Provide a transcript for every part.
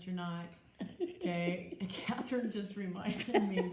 you're not. Okay, Catherine just reminded me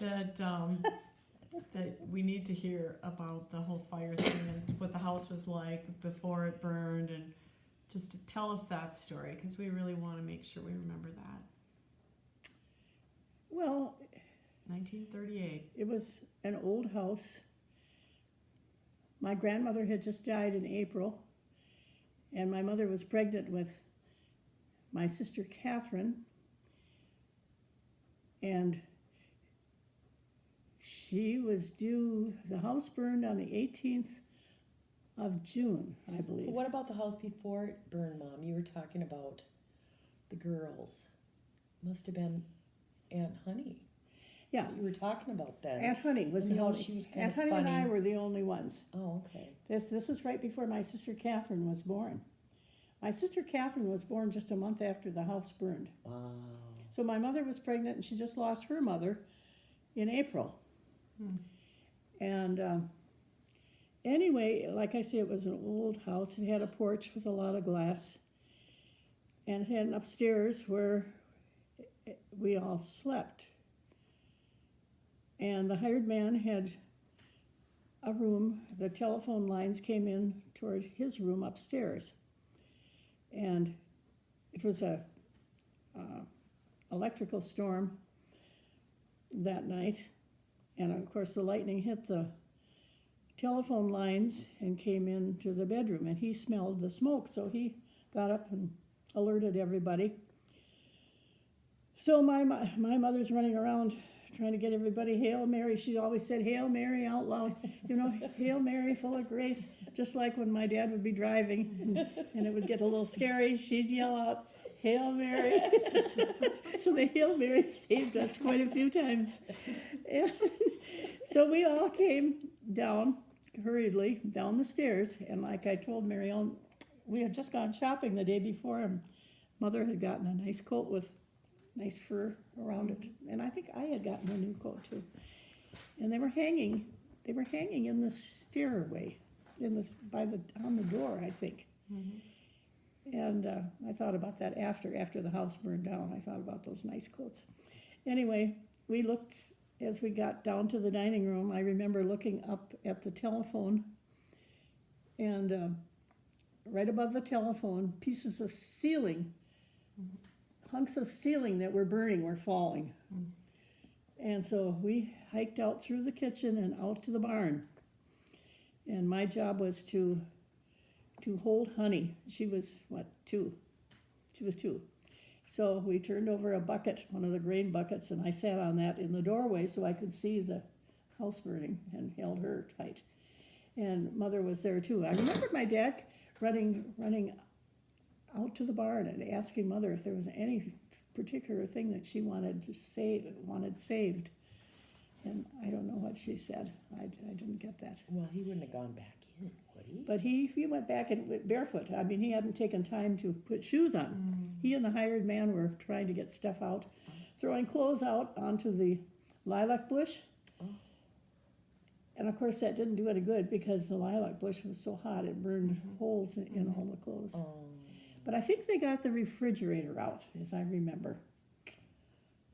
that we need to hear about the whole fire thing and what the house was like before it burned, and just to tell us that story, because we really want to make sure we remember that. Well, 1938. it was an old house. My grandmother had just died in April, and my mother was pregnant with my sister Catherine, and she was due, the house burned on the 18th of June, I believe. What about the house before it burned, Mom? You were talking about the girls. Must have been Aunt Honey. Yeah. You were talking about that. Aunt Honey was And the how only. she was kind Aunt of Honey funny. and I were the only ones. Oh, okay. This was right before my sister Catherine was born. My sister Catherine was born just a month after the house burned. Wow. So my mother was pregnant, and she just lost her mother in April. And anyway, like I say, it was an old house. It had a porch with a lot of glass, and it had an upstairs where we all slept. And the hired man had a room. The telephone lines came in toward his room upstairs, and it was a electrical storm that night, and of course the lightning hit the telephone lines and came into the bedroom, and he smelled the smoke, so he got up and alerted everybody. So my mother's running around trying to get everybody, Hail Mary. She always said Hail Mary out loud, Hail Mary, full of grace, just like when my dad would be driving and it would get a little scary, she'd yell out, Hail Mary. So the Hail Mary saved us quite a few times. And so we all came down hurriedly down the stairs, and like I told Mary Ellen, we had just gone shopping the day before, and Mother had gotten a nice coat with nice fur around it, and I think I had gotten a new coat too. And they were hanging in the stairway, on the door, I think. And I thought about that after the house burned down. I thought about those nice coats. Anyway, we looked as we got down to the dining room. I remember looking up at the telephone, and right above the telephone, pieces of ceiling, hunks of ceiling that were burning were falling. And so we hiked out through the kitchen and out to the barn. And my job was to hold Honey. She was, 2? She was 2. So we turned over a bucket, one of the grain buckets, and I sat on that in the doorway so I could see the house burning and held her tight. And Mother was there too. I remember my dad running out to the barn and asking Mother if there was any particular thing that she wanted saved. And I don't know what she said. I didn't get that. Well, he wouldn't have gone back in, would he? But he went back and went barefoot. I mean, he hadn't taken time to put shoes on. He and the hired man were trying to get stuff out, throwing clothes out onto the lilac bush. And of course that didn't do any good because the lilac bush was so hot it burned holes in all the clothes. But I think they got the refrigerator out, as I remember.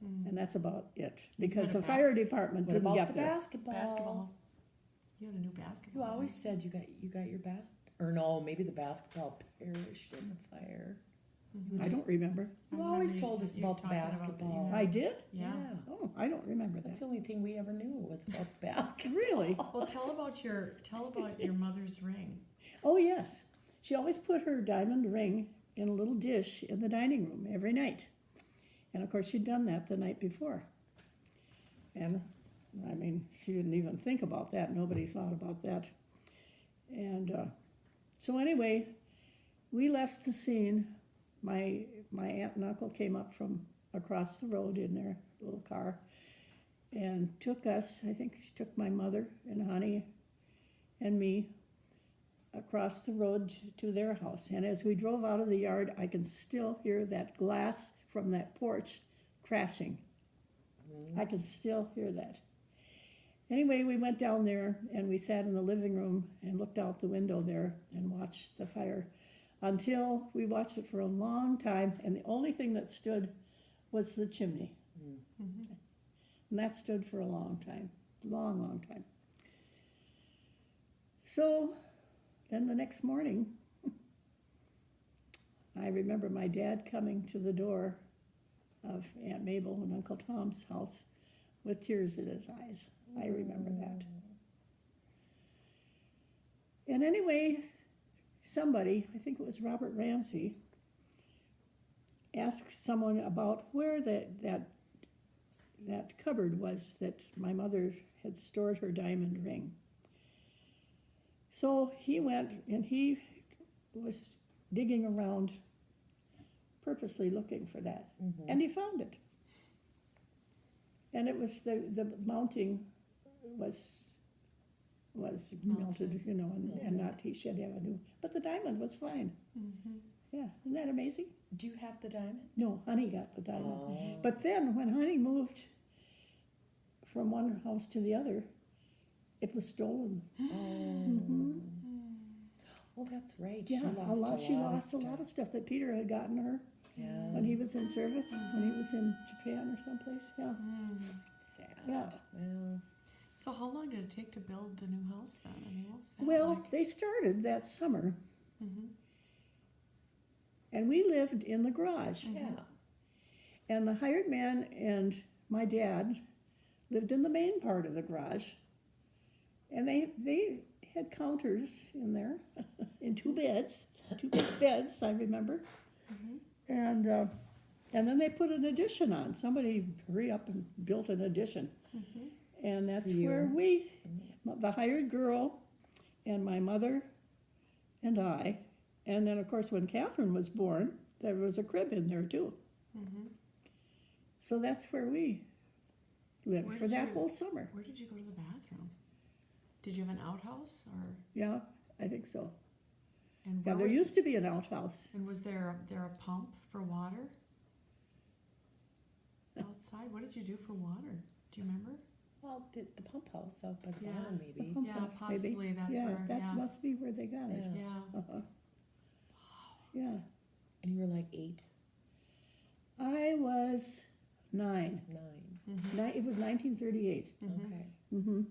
And that's about it, because the fire department didn't get there. Basketball? You had a new basketball. You always said you got your or no, maybe the basketball perished in the fire. I don't remember. You always told us about the basketball. I did? Yeah. Oh, I don't remember That's that. the only thing we ever knew was about the basketball. Really? Well, tell about your mother's ring. Oh, yes. She always put her diamond ring in a little dish in the dining room every night. And of course she'd done that the night before. And I mean, she didn't even think about that. Nobody thought about that. And so anyway, we left the scene. My aunt and uncle came up from across the road in their little car and took us, I think she took my mother and Honey and me across the road to their house. And as we drove out of the yard, I can still hear that glass from that porch crashing. I can still hear that. Anyway, we went down there and we sat in the living room and looked out the window there and watched the fire until we watched it for a long time, and the only thing that stood was the chimney. Mhm. And that stood for a long time, long, long time. So then the next morning, I remember my dad coming to the door of Aunt Mabel and Uncle Tom's house with tears in his eyes. I remember that. And anyway, somebody, I think it was Robert Ramsey, asked someone about where that cupboard was that my mother had stored her diamond ring. So he went and he was digging around, purposely looking for that, and he found it. And it was the mounting was melted, you know, and not he should have a new, but the diamond was fine. Mhm. Yeah, isn't that amazing? Do you have the diamond? No, Honey got the diamond. Oh. But then when Honey moved from one house to the other, it was stolen. Oh. Oh, that's right. Yeah, She lost a lot of stuff that Peter had gotten her Yeah. when he was in service, when he was in Japan or someplace. Yeah, Sad. yeah. Well, So how long did it take to build the new house then? I mean, what was that Well, like? they started that summer, Mhm. and we lived in the garage. yeah. And the hired man and my dad lived in the main part of the garage. And they had counters in there in two beds, two big beds, I remember. Mhm. And then they put an addition on. Somebody hurry up and built an addition. Mhm. And that's For you. where the hired girl and my mother and I, and then of course when Catherine was born, there was a crib in there too. Mhm. So that's where we lived Where for did that you- whole summer. Where did you go to the bathroom? Did you have an outhouse or? Yeah, I think so. And Yeah, where there was, used to be an outhouse. And was there a pump for water outside? What did you do for water? Do you remember? Well, the pump house out by the Yeah. barn, The maybe. pump Yeah, house, possibly maybe. that's Yeah, where. that Yeah. must be where they got it. Yeah. Yeah. Uh-huh. Yeah, And you were like 8, I was 9. 9. Mhm. It was 1938. Mhm. Okay. Mm-hmm.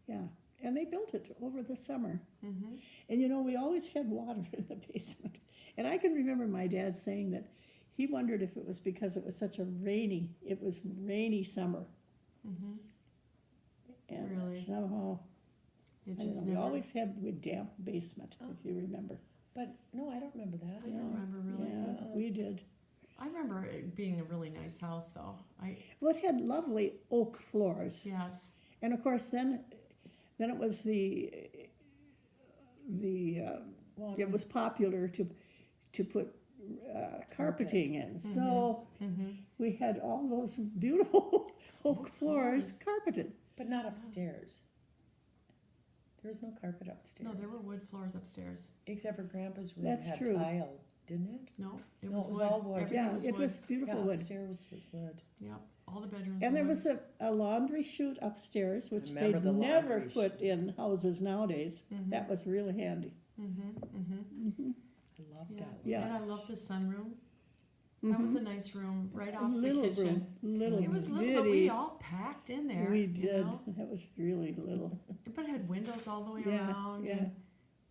Yeah, and they built it over the summer. Mhm. And you know, we always had water in the basement. And I can remember my dad saying that he wondered if it was because it was such a rainy summer. Mhm. And Really? somehow, It I don't just know, we never. always had a damp basement, if you remember. But no, I don't remember that. I don't remember really. Yeah, we did. I remember it being a really nice house though. Well, it had lovely oak floors. Yes. And of course, then it was Well, it was popular to put carpeting in. So Mhm. we had all those beautiful oak floors carpeted. but not upstairs. There was no carpet upstairs. No, there were wood floors upstairs. Except for Grandpa's room That's had true. tile, didn't it? No, it No, was it was wood. all wood. Everything Yeah, was it wood. was beautiful Yeah, wood. upstairs was wood. Yep. All the bedrooms. And were there wood. was a laundry chute upstairs, which they remember the never laundry put chute. in houses nowadays. Mhm. That was really handy. Mhm. Mhm. I loved Yeah. that one. Yeah. And I love the sunroom. That was a nice room right off little the kitchen. room, little It was little, bitty. but we all packed in there. We you did. know? That was really little. But it had windows all the way Yeah, around. yeah. And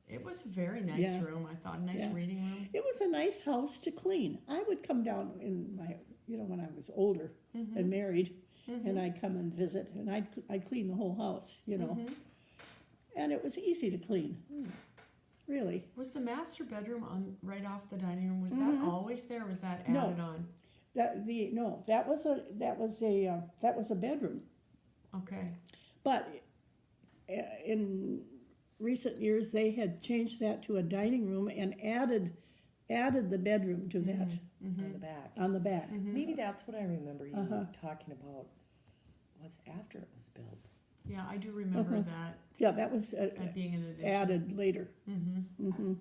it was a very nice Yeah. room. I thought a nice Yeah. reading room. It was a nice house to clean. I would come down in my, when I was older Mhm. and married, Mhm. and I'd come and visit, and I'd clean the whole house, Mhm. and it was easy to clean. Really. Was the master bedroom on right off the dining room? Was that Mhm. always there? Or was that No. added on? That was a bedroom. Okay. But in recent years, they had changed that to a dining room and added the bedroom to that On the back. on the back. Mhm. Maybe that's what I remember you Uh-huh. talking about. Was after it was built. Yeah, I do remember Uh-huh. that Yeah, that was being an addition. added later. Mm-hmm. Hmm.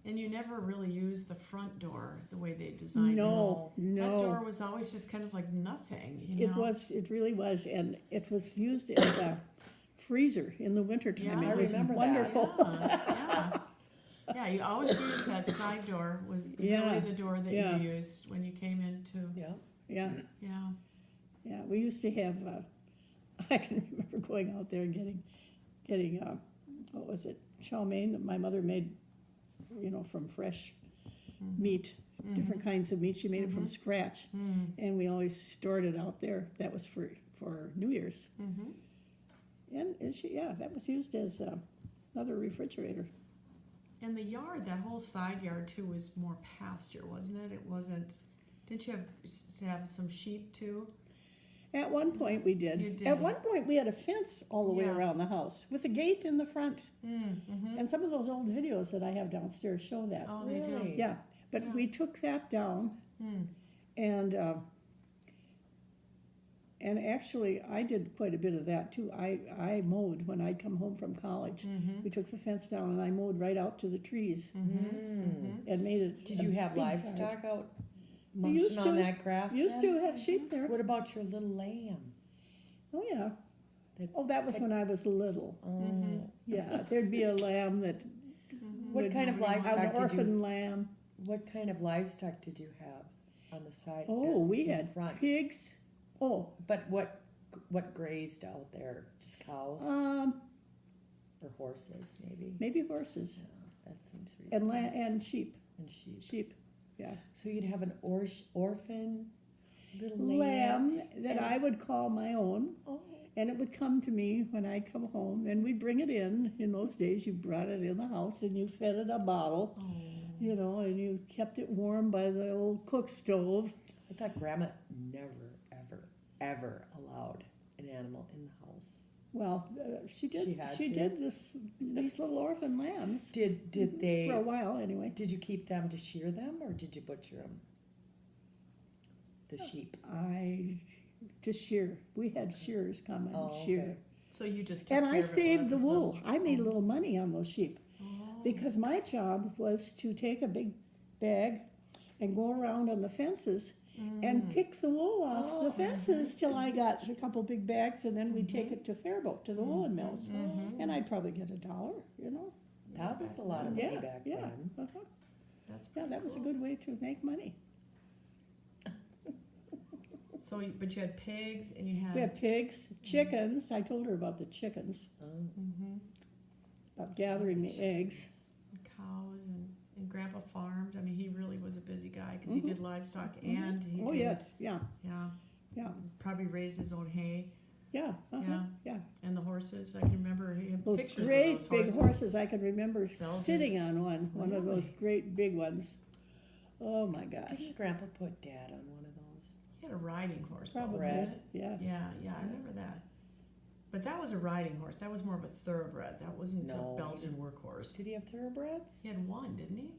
And you never really used the front door the way they designed No, it. That door no. was always just kind of like nothing. It really was, and it was used as a freezer in the wintertime. Yeah, It I was remember that. wonderful. Yeah, Yeah, you always used that side door, was Yeah, really the door that yeah. you used when you came into, Yeah. Yeah, yeah. yeah, we used to have, I can remember going out there and getting, what was it, chow mein that my mother made, from fresh meat, different kinds of meat. She made it from scratch, and we always stored it out there. That was for New Year's. And that was used as another refrigerator. And the yard, that whole side yard too, was more pasture, wasn't it? It wasn't, didn't you have some sheep too? At one point we did. You did. At one point we had a fence all the way Yeah. around the house with a gate in the front. Mm-hmm. And some of those old videos that I have downstairs show that. Oh, they do. Really? Yeah, but Yeah. we took that down, and actually I did quite a bit of that too. I mowed when I'd come home from college. We took the fence down and I mowed right out to the trees and made it. Did a you have big yard. livestock out We used munching on to. that grass? Used then? to have sheep there. What about your little lamb? Oh yeah. That- Oh, that was when I was little. Oh. Yeah, there'd be a lamb that. What would- kind of livestock An did you? orphan lamb. What kind of livestock did you have on the side? Oh, we in had front. pigs. Oh, But what grazed out there? Just cows or horses, maybe? maybe horses That seems and reasonable. and sheep. And sheep. Sheep. Yeah. So you'd have an orphan little Lamb that and- I would call my own, Oh, and it would come to me when I'd come home, and we'd bring it in. In those days, you brought it in the house and you fed it a bottle, and you kept it warm by the old cook stove. I thought Grandma never, ever, ever allowed an animal in the house. Well, she did. She had She to? did these little orphan lambs Did for a they? while, anyway. Did you keep them to shear them, or did you butcher them? The sheep. To shear. We had shearers come and Oh, shear. okay. So you just took And care I of it when saved it the was wool. little. I made a little money on those sheep Oh. because my job was to take a big bag and go around on the fences and pick the wool off the fences till I got a couple big bags, and then we'd take it to Fairboat, to the woolen mills. And I'd probably get $1, That was a lot of money Yeah, back yeah. then. Uh-huh. That's Yeah, that was a good way to make money. So, but you had pigs and you had. We had pigs, chickens. I told her about the chickens, Oh, about gathering the eggs. Cows and Grandpa farmed. I mean, he really was a busy guy because he did livestock and he Oh, did, yes, yeah, yeah, yeah, probably raised his own hay. yeah, Yeah. yeah. And the horses, I can remember he had Those pictures great of those big horses. horses, I can remember Belgians. sitting on one of those Really? great big ones. Oh my gosh. didn't Grandpa put Dad on one of those? He had a riding horse. though, Probably, wasn't Red. it? yeah. Yeah, I remember that. But that was a riding horse. That was more of a thoroughbred. That wasn't No. a Belgian workhorse. Did he have thoroughbreds? He had one, didn't he?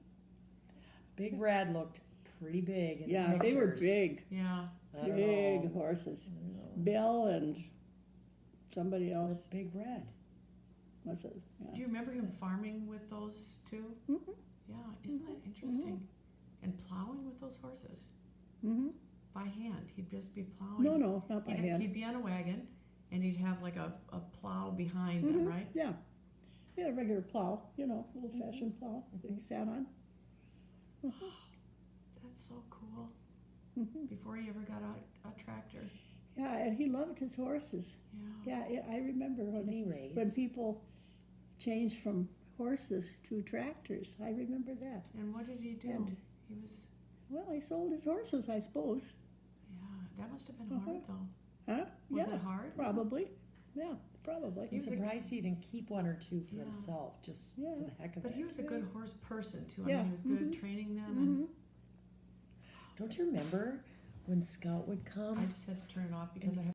Big Red looked pretty big in the Yeah, pictures. they were big, Yeah. I don't big know. horses. I don't know. Bill and somebody Or else, Big Red. what's it? Yeah. Do you remember him farming with those two? Mhm. Yeah, isn't that interesting? And plowing with those horses Mhm. by hand. He'd just be plowing. No, not by hand. He'd be on a wagon, and he'd have like a plow behind them, right? Yeah. He had a regular plow, old-fashioned plow that he sat on. That's so cool. Mhm. Before he ever got a tractor. Yeah, and he loved his horses. Yeah. Yeah, I remember Did he race? when people changed from horses to tractors. I remember that. And what did he do? And- He was. Well, he sold his horses, I suppose. Yeah, that must have been hard though. Huh? Was Yeah, it hard? probably. Yeah, probably. I'm surprised he didn't keep one or two for Yeah. himself, just Yeah. for the heck of But it. he was a good horse person too. I Yeah. mean, he was good at training them. And Mhm. Don't you remember when Scout would come? I just had to turn it off because I have